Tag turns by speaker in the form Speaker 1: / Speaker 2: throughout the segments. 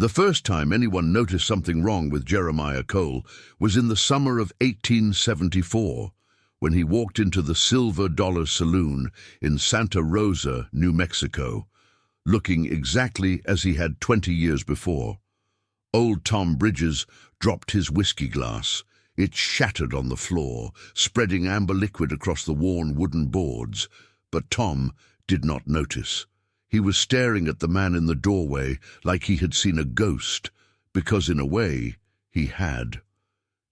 Speaker 1: The first time anyone noticed something wrong with Jeremiah Cole was in the summer of 1874, when he walked into the Silver Dollar Saloon in Santa Rosa, New Mexico, looking exactly as he had 20 years before. Old Tom Bridges dropped his whiskey glass. It shattered on the floor, spreading amber liquid across the worn wooden boards, but Tom did not notice. He was staring at the man in the doorway like he had seen a ghost, because in a way he had.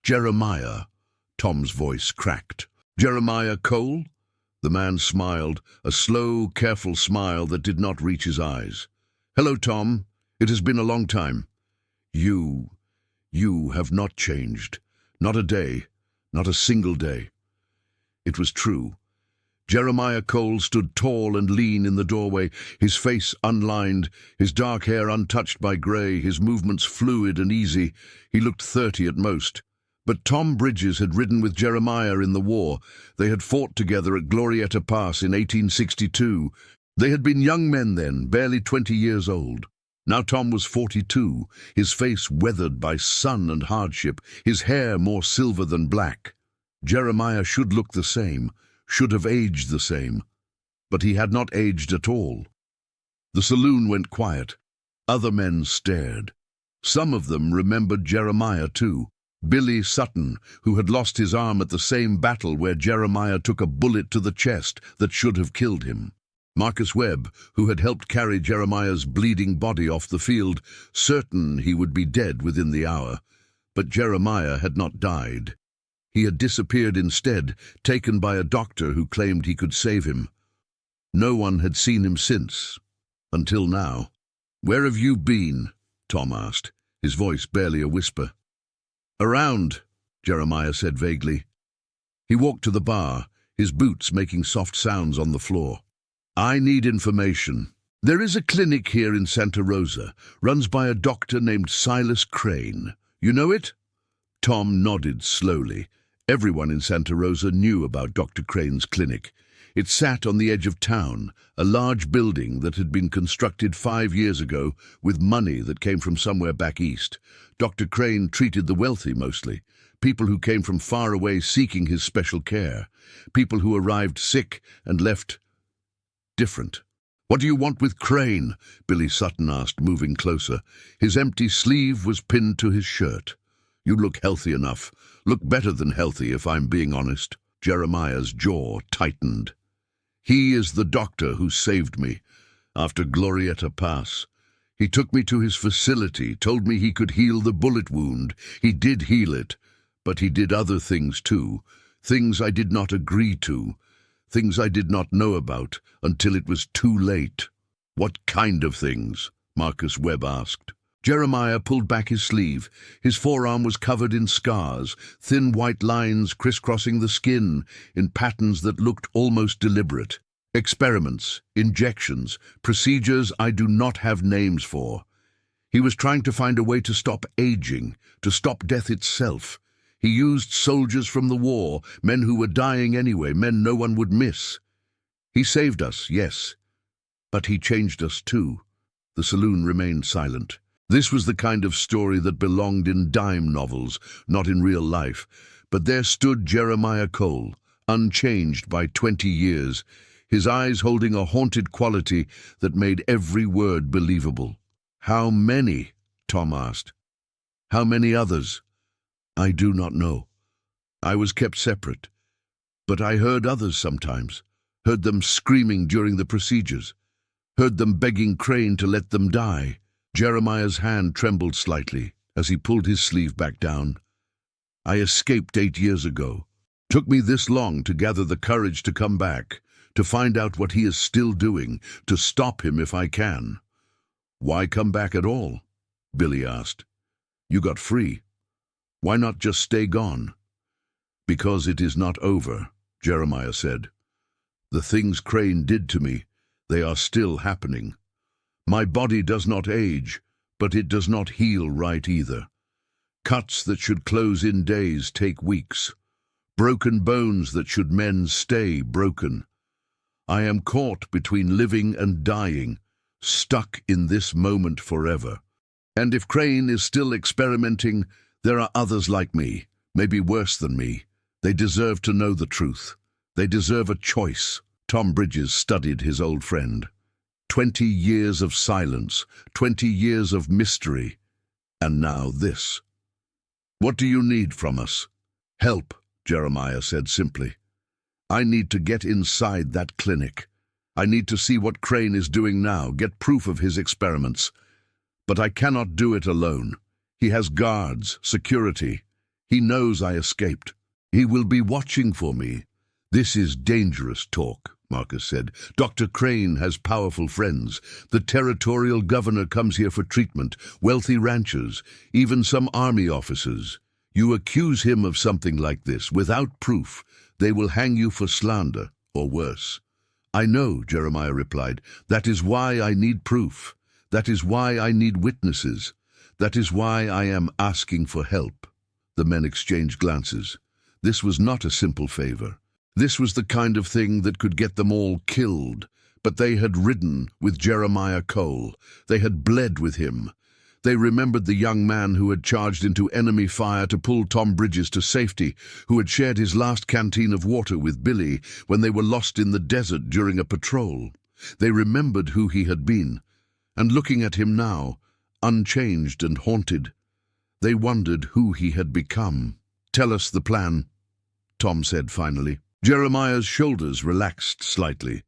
Speaker 1: "Jeremiah," Tom's voice cracked. "Jeremiah Cole?" The man smiled, a slow, careful smile that did not reach his eyes. "Hello, Tom. It has been a long time. You have not changed. Not a day, not a single day." It was true. Jeremiah Cole stood tall and lean in the doorway, his face unlined, his dark hair untouched by grey, his movements fluid and easy. He looked 30 at most. But Tom Bridges had ridden with Jeremiah in the war. They had fought together at Glorieta Pass in 1862. They had been young men then, barely 20 years old. Now Tom was 42, his face weathered by sun and hardship, his hair more silver than black. Jeremiah should look the same, should have aged the same, but he had not aged at all. The saloon went quiet. Other men stared. Some of them remembered Jeremiah too. Billy Sutton, who had lost his arm at the same battle where Jeremiah took a bullet to the chest that should have killed him. Marcus Webb, who had helped carry Jeremiah's bleeding body off the field, certain he would be dead within the hour. But Jeremiah had not died. He had disappeared instead, taken by a doctor who claimed he could save him. No one had seen him since, until now. "Where have you been?" Tom asked, his voice barely a whisper. "Around," Jeremiah said vaguely. He walked to the bar, his boots making soft sounds on the floor. "I need information. There is a clinic here in Santa Rosa, runs by a doctor named Silas Crane. You know it?" Tom nodded slowly. Everyone in Santa Rosa knew about Dr. Crane's clinic. It sat on the edge of town, a large building that had been constructed 5 years ago with money that came from somewhere back east. Dr. Crane treated the wealthy mostly, people who came from far away seeking his special care, people who arrived sick and left different. "What do you want with Crane?" Billy Sutton asked, moving closer. His empty sleeve was pinned to his shirt. "You look healthy enough. Look better than healthy, if I'm being honest." Jeremiah's jaw tightened. "He is the doctor who saved me after Glorieta Pass. He took me to his facility, told me he could heal the bullet wound. He did heal it, but he did other things too, things I did not agree to, things I did not know about until it was too late." "What kind of things?" Marcus Webb asked. Jeremiah pulled back his sleeve. His forearm was covered in scars, thin white lines crisscrossing the skin in patterns that looked almost deliberate. Experiments, injections, procedures I do not have names for. He was trying to find a way to stop aging, to stop death itself. He used soldiers from the war, men who were dying anyway, men no one would miss. He saved us, yes, but he changed us too. The saloon remained silent. This was the kind of story that belonged in dime novels, not in real life. But there stood Jeremiah Cole, unchanged by 20 years, his eyes holding a haunted quality that made every word believable. "How many?" Tom asked. "How many others?" "I do not know. I was kept separate. But I heard others sometimes, heard them screaming during the procedures, heard them begging Crane to let them die." Jeremiah's hand trembled slightly as he pulled his sleeve back down. "I escaped 8 years ago. Took me this long to gather the courage to come back, to find out what he is still doing, to stop him if I can." "Why come back at all?" Billy asked. "You got free. Why not just stay gone?" "Because it is not over," Jeremiah said. "The things Crane did to me, they are still happening. My body does not age, but it does not heal right either. Cuts that should close in days take weeks. Broken bones that should mend stay broken. I am caught between living and dying, stuck in this moment forever." And if Crane is still experimenting, there are others like me, maybe worse than me. They deserve to know the truth. They deserve a choice. Tom Bridges studied his old friend. 20 years of silence, 20 years of mystery, and now this. What do you need from us? Help, Jeremiah said simply. I need to get inside that clinic. I need to see what Crane is doing now, get proof of his experiments. But I cannot do it alone. He has guards, security. He knows I escaped. He will be watching for me. This is dangerous talk, Marcus said. Dr. Crane has powerful friends. The territorial governor comes here for treatment, wealthy ranchers, even some army officers. You accuse him of something like this without proof. They will hang you for slander, or worse. I know, Jeremiah replied. That is why I need proof. That is why I need witnesses. That is why I am asking for help. The men exchanged glances. This was not a simple favor. This was the kind of thing that could get them all killed. But they had ridden with Jeremiah Cole. They had bled with him. They remembered the young man who had charged into enemy fire to pull Tom Bridges to safety, who had shared his last canteen of water with Billy when they were lost in the desert during a patrol. They remembered who he had been, and looking at him now, unchanged and haunted, they wondered who he had become. Tell us the plan, Tom said finally. Jeremiah's shoulders relaxed slightly.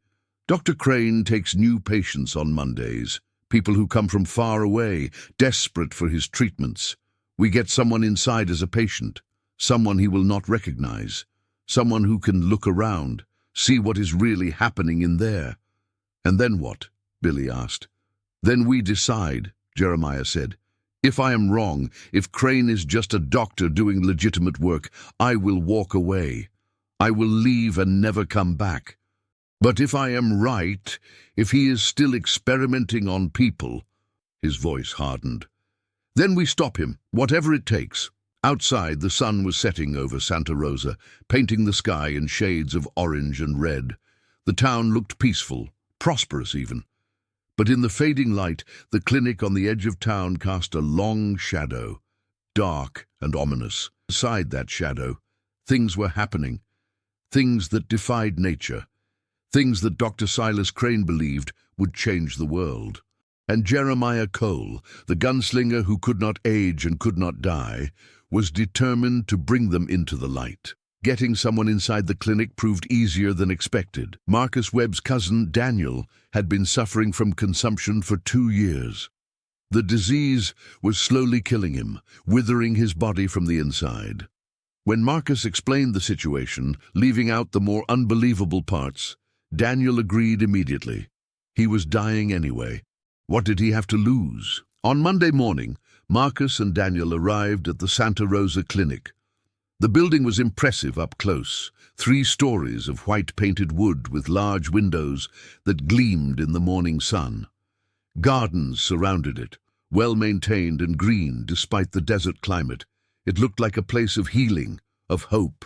Speaker 1: Dr. Crane takes new patients on Mondays. People who come from far away, desperate for his treatments. We get someone inside as a patient, someone he will not recognize, someone who can look around, see what is really happening in there. And then what? Billy asked. Then we decide, Jeremiah said. If I am wrong, if Crane is just a doctor doing legitimate work, I will walk away. I will leave and never come back. But if I am right, if he is still experimenting on people, his voice hardened, then we stop him, whatever it takes. Outside, the sun was setting over Santa Rosa, painting the sky in shades of orange and red. The town looked peaceful, prosperous even. But in the fading light, the clinic on the edge of town cast a long shadow, dark and ominous. Beside that shadow, things were happening, things that defied nature. Things that Dr. Silas Crane believed would change the world. And Jeremiah Cole, the gunslinger who could not age and could not die, was determined to bring them into the light. Getting someone inside the clinic proved easier than expected. Marcus Webb's cousin, Daniel, had been suffering from consumption for 2 years. The disease was slowly killing him, withering his body from the inside. When Marcus explained the situation, leaving out the more unbelievable parts, Daniel agreed immediately. He was dying anyway. What did he have to lose? On Monday morning, Marcus and Daniel arrived at the Santa Rosa Clinic. The building was impressive up close, 3 stories of white-painted wood with large windows that gleamed in the morning sun. Gardens surrounded it, well-maintained and green despite the desert climate. It looked like a place of healing, of hope.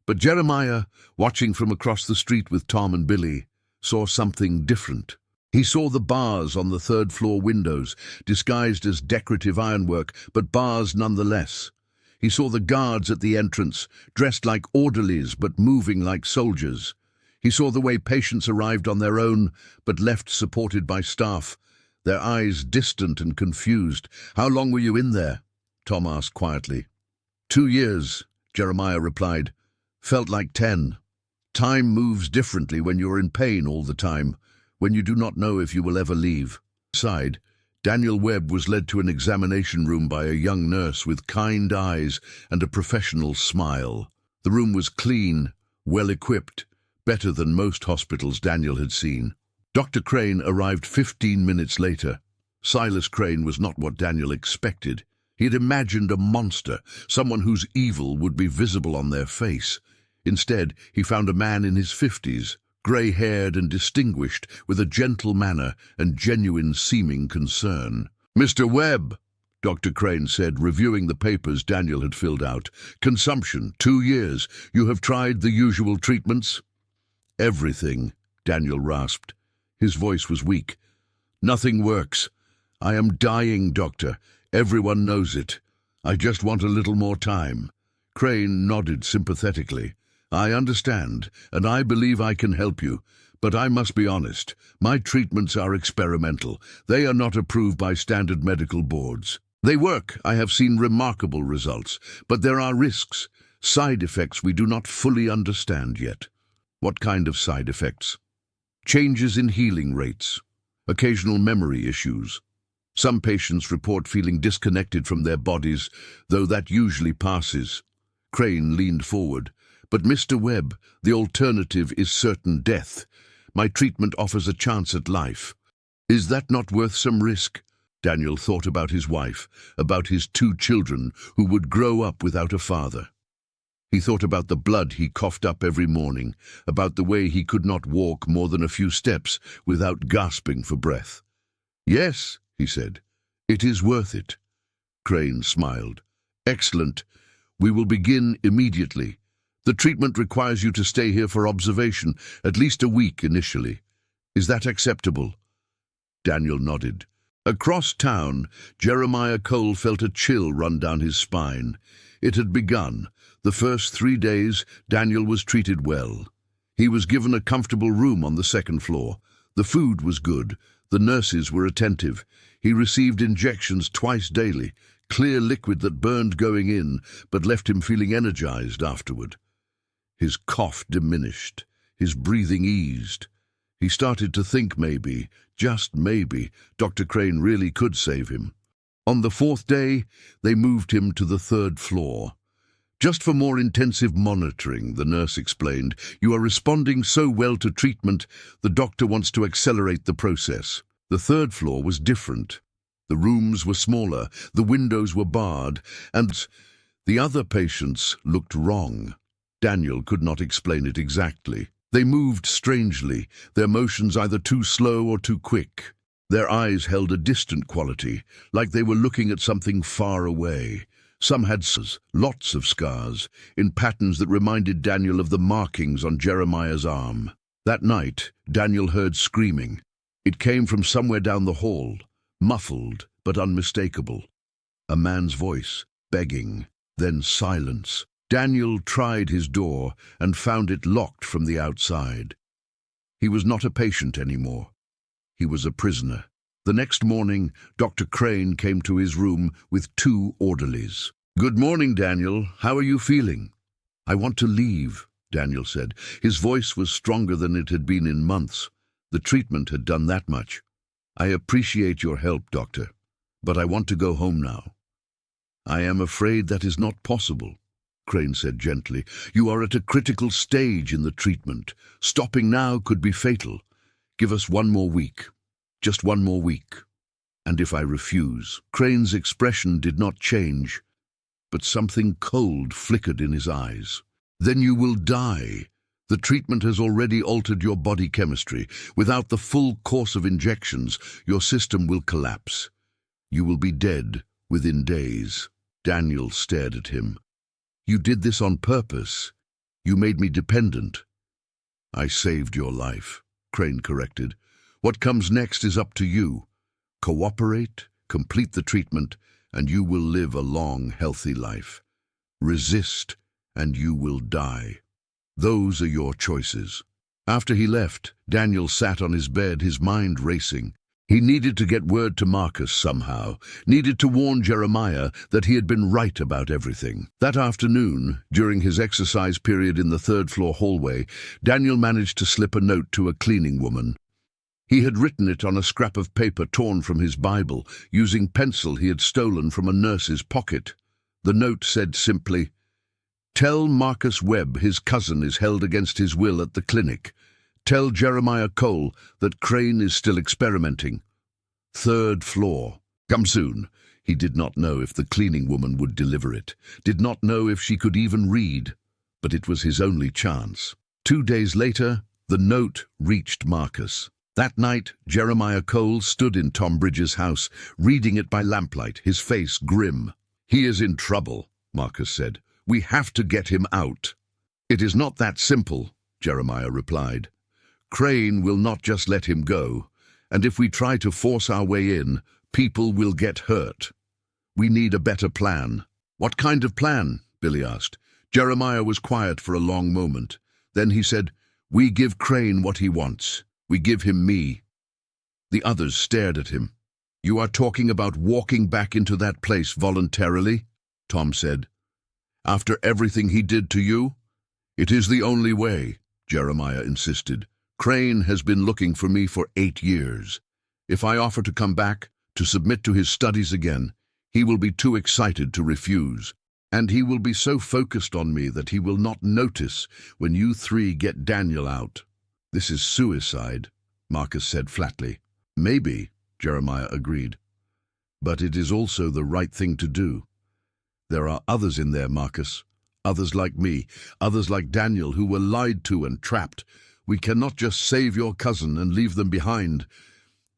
Speaker 1: But Jeremiah, watching from across the street with Tom and Billy, saw something different. He saw the bars on the 3rd-floor windows, disguised as decorative ironwork, but bars nonetheless. He saw the guards at the entrance, dressed like orderlies but moving like soldiers. He saw the way patients arrived on their own, but left supported by staff, their eyes distant and confused. "How long were you in there?" Tom asked quietly. 2 years, Jeremiah replied. Felt like 10. Time moves differently when you're in pain all the time, when you do not know if you will ever leave. Inside, Daniel Webb was led to an examination room by a young nurse with kind eyes and a professional smile. The room was clean, well-equipped, better than most hospitals Daniel had seen. Dr. Crane arrived 15 minutes later. Silas Crane was not what Daniel expected. He had imagined a monster, someone whose evil would be visible on their face. Instead, he found a man in his 50s, grey-haired and distinguished, with a gentle manner and genuine-seeming concern. "Mr. Webb," Dr. Crane said, reviewing the papers Daniel had filled out. "Consumption, 2 years. You have tried the usual treatments?" "Everything," Daniel rasped. His voice was weak. "Nothing works. I am dying, doctor. Everyone knows it. I just want a little more time." Crane nodded sympathetically. "I understand, and I believe I can help you. But I must be honest, my treatments are experimental. They are not approved by standard medical boards. They work. I have seen remarkable results. But there are risks, side effects we do not fully understand yet." "What kind of side effects?" "Changes in healing rates. Occasional memory issues. Some patients report feeling disconnected from their bodies, though that usually passes." Crane leaned forward. "But Mr. Webb, the alternative is certain death. My treatment offers a chance at life. Is that not worth some risk?" Daniel thought about his wife, about his 2 children who would grow up without a father. He thought about the blood he coughed up every morning, about the way he could not walk more than a few steps without gasping for breath. "Yes," he said, "it is worth it." Crane smiled. "Excellent. We will begin immediately. The treatment requires you to stay here for observation, at least a week initially. Is that acceptable?" Daniel nodded. Across town, Jeremiah Cole felt a chill run down his spine. It had begun. The first 3 days, Daniel was treated well. He was given a comfortable room on the 2nd floor. The food was good. The nurses were attentive. He received injections twice daily, clear liquid that burned going in, but left him feeling energized afterward. His cough diminished. His breathing eased. He started to think maybe, just maybe, Dr. Crane really could save him. On the 4th day, they moved him to the 3rd floor. "Just for more intensive monitoring," the nurse explained. "You are responding so well to treatment, the doctor wants to accelerate the process." The 3rd floor was different. The rooms were smaller, the windows were barred, and the other patients looked wrong. Daniel could not explain it exactly. They moved strangely, their motions either too slow or too quick. Their eyes held a distant quality, like they were looking at something far away. Some had scars, lots of scars, in patterns that reminded Daniel of the markings on Jeremiah's arm. That night, Daniel heard screaming. It came from somewhere down the hall, muffled but unmistakable. A man's voice, begging, then silence. Daniel tried his door and found it locked from the outside. He was not a patient anymore. He was a prisoner. The next morning, Dr. Crane came to his room with 2 orderlies. "Good morning, Daniel. How are you feeling?" "I want to leave," Daniel said. His voice was stronger than it had been in months. The treatment had done that much. "I appreciate your help, Doctor, but I want to go home now." "I am afraid that is not possible," Crane said gently. "You are at a critical stage in the treatment. Stopping now could be fatal. Give us 1 more week. Just 1 more week. And if I refuse?" Crane's expression did not change, but something cold flickered in his eyes. "Then you will die. The treatment has already altered your body chemistry. Without the full course of injections, your system will collapse. You will be dead within days." Daniel stared at him. "You did this on purpose. You made me dependent." "I saved your life," Crane corrected. "What comes next is up to you. Cooperate, complete the treatment, and you will live a long, healthy life. Resist, and you will die. Those are your choices." After he left, Daniel sat on his bed, his mind racing. He needed to get word to Marcus somehow, needed to warn Jeremiah that he had been right about everything. That afternoon, during his exercise period in the 3rd floor hallway, Daniel managed to slip a note to a cleaning woman. He had written it on a scrap of paper torn from his Bible, using pencil he had stolen from a nurse's pocket. The note said simply, "Tell Marcus Webb his cousin is held against his will at the clinic. Tell Jeremiah Cole that Crane is still experimenting. 3rd floor. Come soon." He did not know if the cleaning woman would deliver it, did not know if she could even read, but it was his only chance. 2 days later, the note reached Marcus. That night, Jeremiah Cole stood in Tom Bridges' house, reading it by lamplight, his face grim. "He is in trouble," Marcus said. "We have to get him out." "It is not that simple," Jeremiah replied. "Crane will not just let him go, and if we try to force our way in, people will get hurt." We need a better plan." "What kind of plan?" Billy asked. Jeremiah was quiet for a long moment. Then he said, "We give Crane what he wants. We give him me." The others stared at him. "You are talking about walking back into that place voluntarily?" Tom said. "After everything he did to you?" "It is the only way," Jeremiah insisted. "Crane has been looking for me for 8 years. If I offer to come back, to submit to his studies again, he will be too excited to refuse. And he will be so focused on me that he will not notice when you 3 get Daniel out." "This is suicide," Marcus said flatly. "Maybe," Jeremiah agreed. "But it is also the right thing to do. There are others in there, Marcus. Others like me, others like Daniel who were lied to and trapped. We cannot just save your cousin and leave them behind."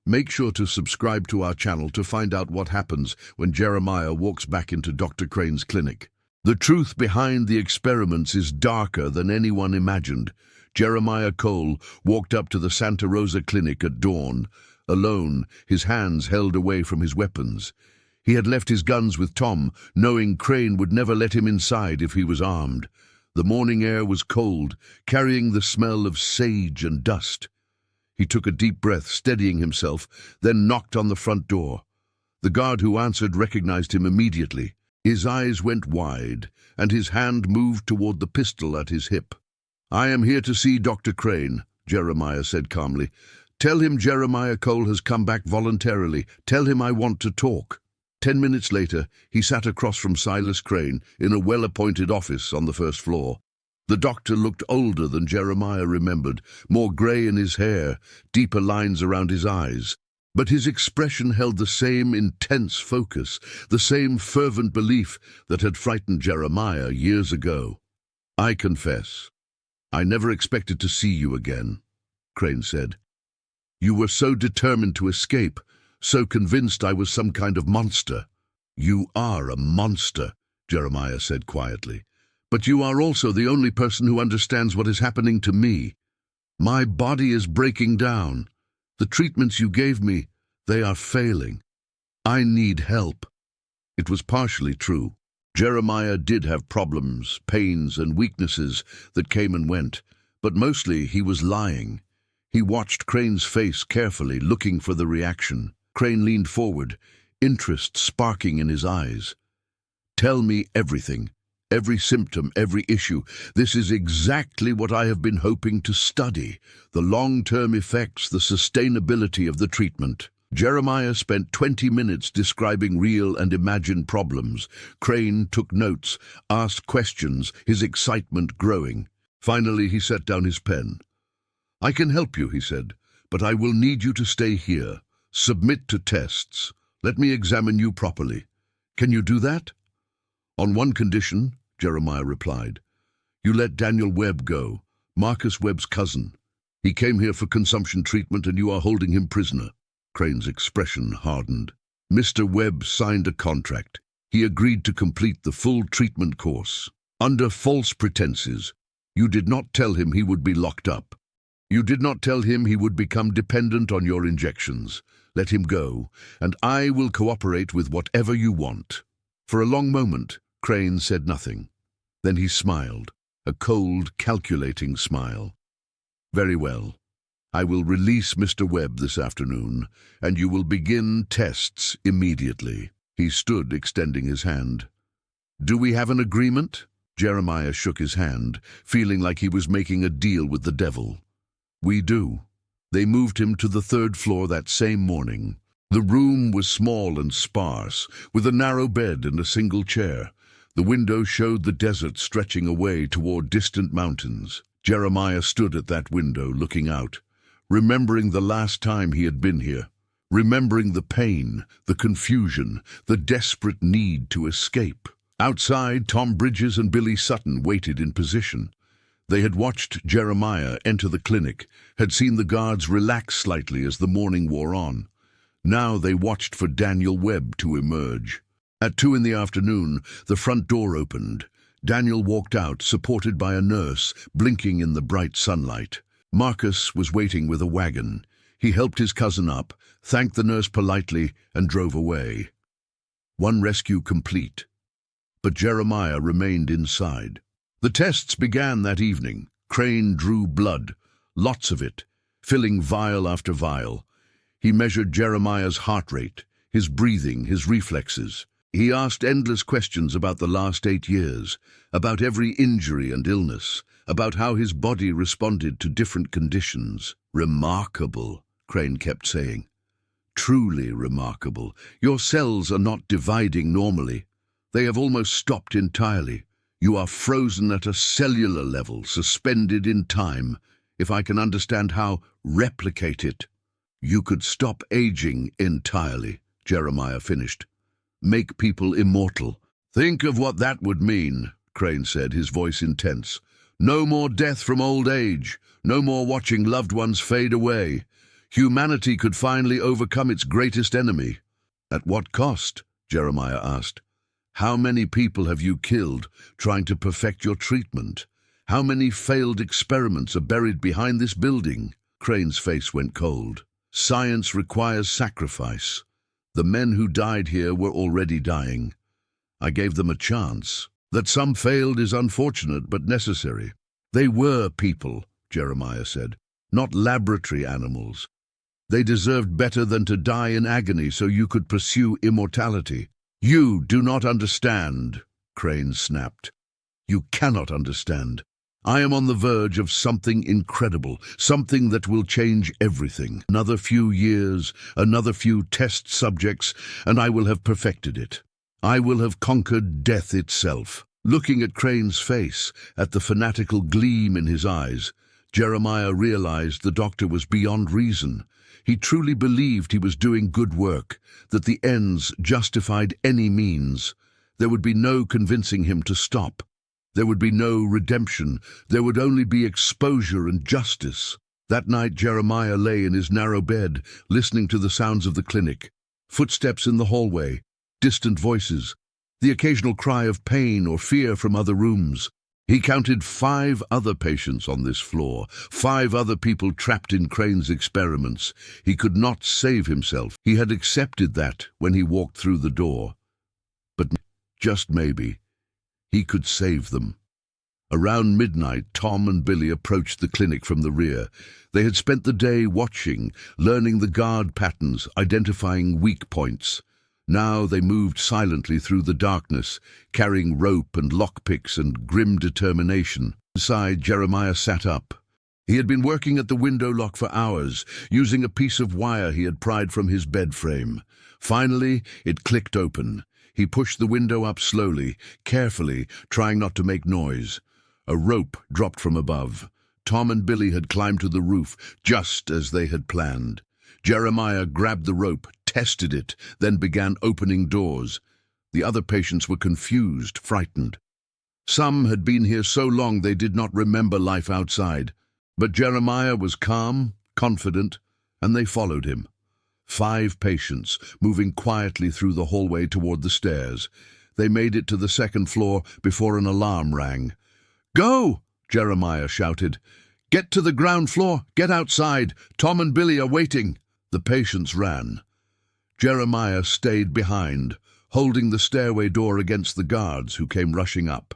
Speaker 1: Make sure to subscribe to our channel to find out what happens when Jeremiah walks back into Dr. Crane's clinic. The truth behind the experiments is darker than anyone imagined. Jeremiah Cole walked up to the Santa Rosa clinic at dawn, alone, his hands held away from his weapons. He had left his guns with Tom, knowing Crane would never let him inside if he was armed. The morning air was cold, carrying the smell of sage and dust. He took a deep breath, steadying himself, then knocked on the front door. The guard who answered recognized him immediately. His eyes went wide, and his hand moved toward the pistol at his hip. "I am here to see Dr. Crane," Jeremiah said calmly. "Tell him Jeremiah Cole has come back voluntarily. Tell him I want to talk." 10 minutes later, he sat across from Silas Crane in a well-appointed office on the first floor. The doctor looked older than Jeremiah remembered, more grey in his hair, deeper lines around his eyes. But his expression held the same intense focus, the same fervent belief that had frightened Jeremiah years ago. "I confess, I never expected to see you again," Crane said. "You were so determined to escape, so convinced I was some kind of monster." "You are a monster," Jeremiah said quietly. "But you are also the only person who understands what is happening to me. My body is breaking down. The treatments you gave me, they are failing. I need help." It was partially true. Jeremiah did have problems, pains, and weaknesses that came and went, but mostly he was lying. He watched Crane's face carefully, looking for the reaction. Crane leaned forward, interest sparking in his eyes. "Tell me everything. Every symptom, every issue. This is exactly what I have been hoping to study. The long-term effects, the sustainability of the treatment." Jeremiah spent 20 minutes describing real and imagined problems. Crane took notes, asked questions, his excitement growing. Finally, he set down his pen. "I can help you," he said, "but I will need you to stay here. Submit to tests. Let me examine you properly. Can you do that?" "On one condition," Jeremiah replied. "You let Daniel Webb go, Marcus Webb's cousin. He came here for consumption treatment and you are holding him prisoner." Crane's expression hardened. "Mr. Webb signed a contract. He agreed to complete the full treatment course. Under false pretenses, you did not tell him he would be locked up. You did not tell him he would become dependent on your injections. Let him go, and I will cooperate with whatever you want." For a long moment, Crane said nothing. Then he smiled, a cold, calculating smile. "Very well. I will release Mr. Webb this afternoon, and you will begin tests immediately." He stood, extending his hand. "Do we have an agreement?" Jeremiah shook his hand, feeling like he was making a deal with the devil. "We do." They moved him to the 3rd floor that same morning. The room was small and sparse, with a narrow bed and a single chair. The window showed the desert stretching away toward distant mountains. Jeremiah stood at that window, looking out, remembering the last time he had been here, remembering the pain, the confusion, the desperate need to escape. Outside, Tom Bridges and Billy Sutton waited in position. They had watched Jeremiah enter the clinic, had seen the guards relax slightly as the morning wore on. Now they watched for Daniel Webb to emerge. At 2 in the afternoon, the front door opened. Daniel walked out, supported by a nurse, blinking in the bright sunlight. Marcus was waiting with a wagon. He helped his cousin up, thanked the nurse politely, and drove away. One rescue complete. But Jeremiah remained inside. The tests began that evening. Crane drew blood, lots of it, filling vial after vial. He measured Jeremiah's heart rate, his breathing, his reflexes. He asked endless questions about the last 8 years, about every injury and illness, about how his body responded to different conditions. Remarkable, Crane kept saying. Truly remarkable. Your cells are not dividing normally. They have almost stopped entirely. You are frozen at a cellular level, suspended in time. If I can understand how, replicate it. You could stop aging entirely, Jeremiah finished. Make people immortal. Think of what that would mean, Crane said, his voice intense. No more death from old age. No more watching loved ones fade away. Humanity could finally overcome its greatest enemy. At what cost? Jeremiah asked. How many people have you killed trying to perfect your treatment? How many failed experiments are buried behind this building? Crane's face went cold. Science requires sacrifice. The men who died here were already dying. I gave them a chance. That some failed is unfortunate but necessary. They were people, Jeremiah said, not laboratory animals. They deserved better than to die in agony so you could pursue immortality. You do not understand, Crane snapped. You cannot understand. I am on the verge of something incredible, something that will change everything. Another few years, another few test subjects, and I will have perfected it. I will have conquered death itself. Looking at Crane's face, at the fanatical gleam in his eyes, Jeremiah realized the doctor was beyond reason. He truly believed he was doing good work, that the ends justified any means. There would be no convincing him to stop. There would be no redemption. There would only be exposure and justice. That night Jeremiah lay in his narrow bed, listening to the sounds of the clinic. Footsteps in the hallway, distant voices, the occasional cry of pain or fear from other rooms. He counted 5 other patients on this floor, 5 other people trapped in Crane's experiments. He could not save himself. He had accepted that when he walked through the door. But just maybe, he could save them. Around midnight, Tom and Billy approached the clinic from the rear. They had spent the day watching, learning the guard patterns, identifying weak points. Now they moved silently through the darkness, carrying rope and lockpicks and grim determination. Inside, Jeremiah sat up. He had been working at the window lock for hours, using a piece of wire he had pried from his bed frame. Finally, it clicked open. He pushed the window up slowly, carefully, trying not to make noise. A rope dropped from above. Tom and Billy had climbed to the roof, just as they had planned. Jeremiah grabbed the rope, tested it, then began opening doors. The other patients were confused, frightened. Some had been here so long they did not remember life outside. But Jeremiah was calm, confident, and they followed him. 5 patients, moving quietly through the hallway toward the stairs. They made it to the 2nd floor before an alarm rang. "Go!" Jeremiah shouted. "Get to the ground floor! Get outside! Tom and Billy are waiting!" The patients ran. Jeremiah stayed behind, holding the stairway door against the guards who came rushing up.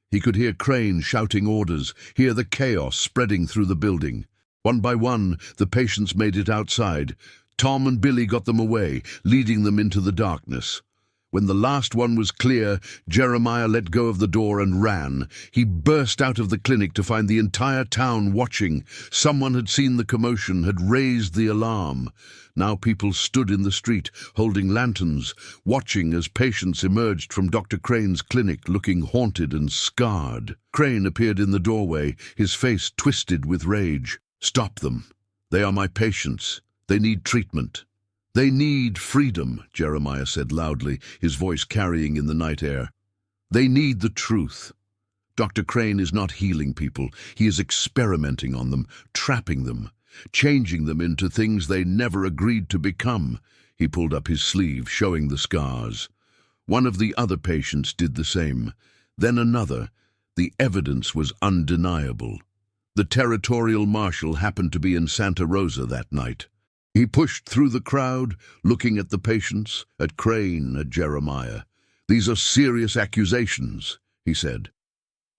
Speaker 1: He could hear Crane shouting orders, hear the chaos spreading through the building. One by one, the patients made it outside. Tom and Billy got them away, leading them into the darkness. When the last one was clear, Jeremiah let go of the door and ran. He burst out of the clinic to find the entire town watching. Someone had seen the commotion, had raised the alarm. Now people stood in the street, holding lanterns, watching as patients emerged from Dr. Crane's clinic, looking haunted and scarred. Crane appeared in the doorway, his face twisted with rage. "Stop them. They are my patients. They need treatment." "They need freedom," Jeremiah said loudly, his voice carrying in the night air. "They need the truth. Dr. Crane is not healing people. He is experimenting on them, trapping them, changing them into things they never agreed to become." He pulled up his sleeve, showing the scars. One of the other patients did the same. Then another. The evidence was undeniable. The territorial marshal happened to be in Santa Rosa that night. He pushed through the crowd, looking at the patients, at Crane, at Jeremiah. "These are serious accusations," he said.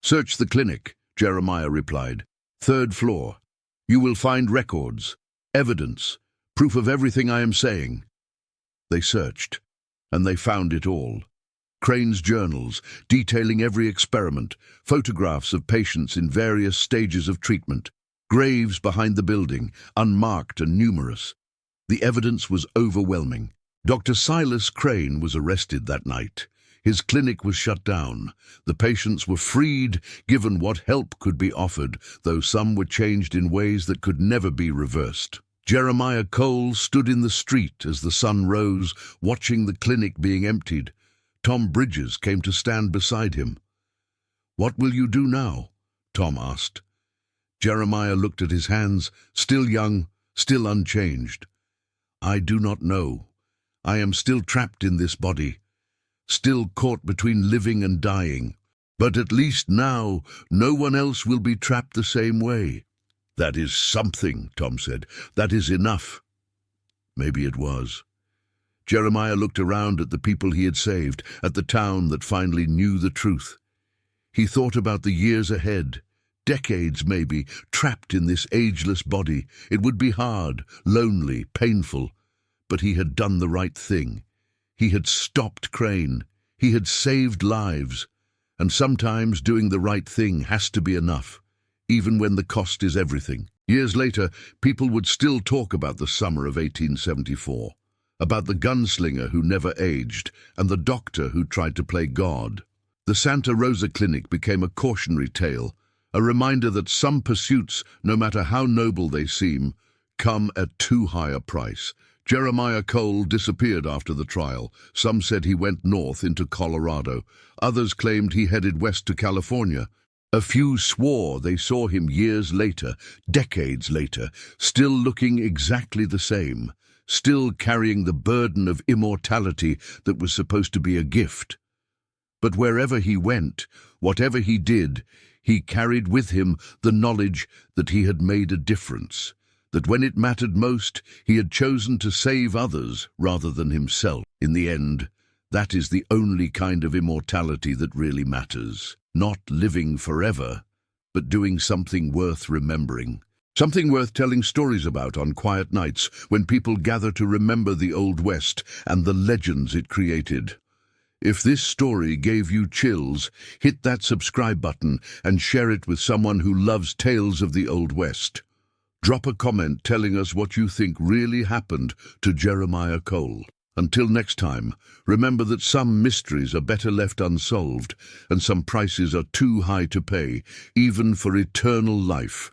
Speaker 1: "Search the clinic," Jeremiah replied. "Third floor. You will find records, evidence, proof of everything I am saying." They searched, and they found it all. Crane's journals, detailing every experiment, photographs of patients in various stages of treatment, graves behind the building, unmarked and numerous. The evidence was overwhelming. Dr. Silas Crane was arrested that night. His clinic was shut down. The patients were freed, given what help could be offered, though some were changed in ways that could never be reversed. Jeremiah Cole stood in the street as the sun rose, watching the clinic being emptied. Tom Bridges came to stand beside him. "What will you do now?" Tom asked. Jeremiah looked at his hands, still young, still unchanged. "I do not know. I am still trapped in this body, still caught between living and dying. But at least now, no one else will be trapped the same way." "That is something," Tom said. "That is enough." Maybe it was. Jeremiah looked around at the people he had saved, at the town that finally knew the truth. He thought about the years ahead, decades maybe, trapped in this ageless body. It would be hard, lonely, painful. But he had done the right thing. He had stopped Crane. He had saved lives. And sometimes doing the right thing has to be enough, even when the cost is everything. Years later, people would still talk about the summer of 1874. About the gunslinger who never aged, and the doctor who tried to play God. The Santa Rosa Clinic became a cautionary tale, a reminder that some pursuits, no matter how noble they seem, come at too high a price. Jeremiah Cole disappeared after the trial. Some said he went north into Colorado. Others claimed he headed west to California. A few swore they saw him years later, decades later, still looking exactly the same, still carrying the burden of immortality that was supposed to be a gift. But wherever he went, whatever he did, he carried with him the knowledge that he had made a difference, that when it mattered most, he had chosen to save others rather than himself. In the end, that is the only kind of immortality that really matters. Not living forever, but doing something worth remembering. Something worth telling stories about on quiet nights when people gather to remember the Old West and the legends it created. If this story gave you chills, hit that subscribe button and share it with someone who loves tales of the Old West. Drop a comment telling us what you think really happened to Jeremiah Cole. Until next time, remember that some mysteries are better left unsolved, and some prices are too high to pay, even for eternal life.